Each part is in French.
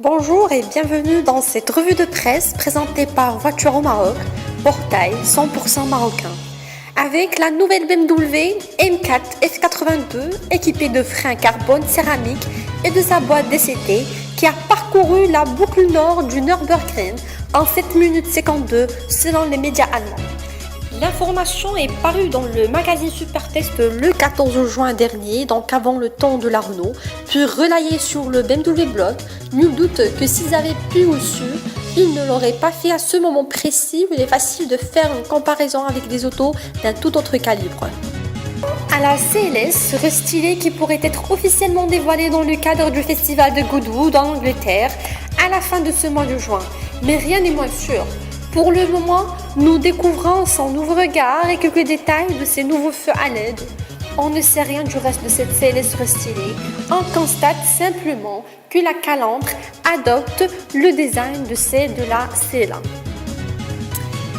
Bonjour et bienvenue dans cette revue de presse présentée par Voiture au Maroc, portail 100% marocain. Avec la nouvelle BMW M4 F82 équipée de freins carbone céramique et de sa boîte DCT qui a parcouru la boucle nord du Nürburgring en 7 minutes 52 selon les médias allemands. L'information est parue dans le magazine Supertest le 14 juin dernier, donc avant le temps de la Renault, puis relayée sur le BMW Blog. Nul doute que s'ils avaient pu ou su, ils ne l'auraient pas fait à ce moment précis où il est facile de faire une comparaison avec des autos d'un tout autre calibre. À la CLS, restylé qui pourrait être officiellement dévoilé dans le cadre du festival de Goodwood en Angleterre à la fin de ce mois de juin, mais rien n'est moins sûr. Pour le moment, nous découvrons son nouveau regard et quelques détails de ses nouveaux feux à LED. On ne sait rien du reste de cette CLS restylée. On constate simplement que la calandre adopte le design de celle de la CLA.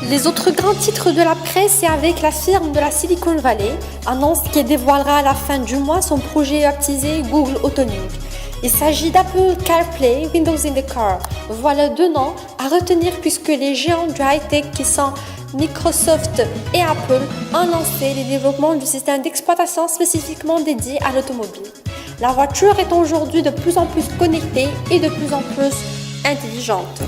Les autres grands titres de la presse et avec la firme de la Silicon Valley annonce qu'elle dévoilera à la fin du mois son projet baptisé Google Autonomy. Il s'agit d'Apple CarPlay Windows in the Car. Voilà deux noms à retenir puisque les géants du high-tech qui sont Microsoft et Apple ont lancé les développements du système d'exploitation spécifiquement dédié à l'automobile. La voiture est aujourd'hui de plus en plus connectée et de plus en plus intelligente.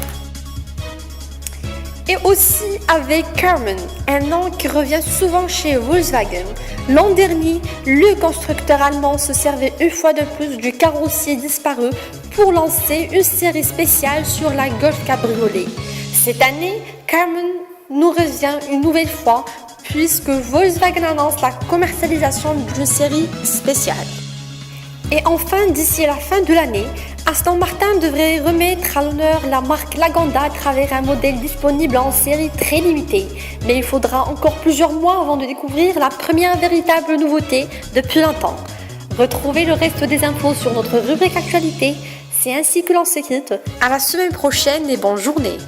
Et aussi avec Karmann, un nom qui revient souvent chez Volkswagen. L'an dernier, le constructeur allemand se servait une fois de plus du carrossier disparu pour lancer une série spéciale sur la Golf Cabriolet. Cette année, Karmann nous revient une nouvelle fois puisque Volkswagen annonce la commercialisation d'une série spéciale. Et enfin, d'ici la fin de l'année, Aston Martin devrait remettre à l'honneur la marque Lagonda à travers un modèle disponible en série très limitée. Mais il faudra encore plusieurs mois avant de découvrir la première véritable nouveauté depuis longtemps. Retrouvez le reste des infos sur notre rubrique actualité. C'est ainsi que l'on se quitte. À la semaine prochaine et bonne journée.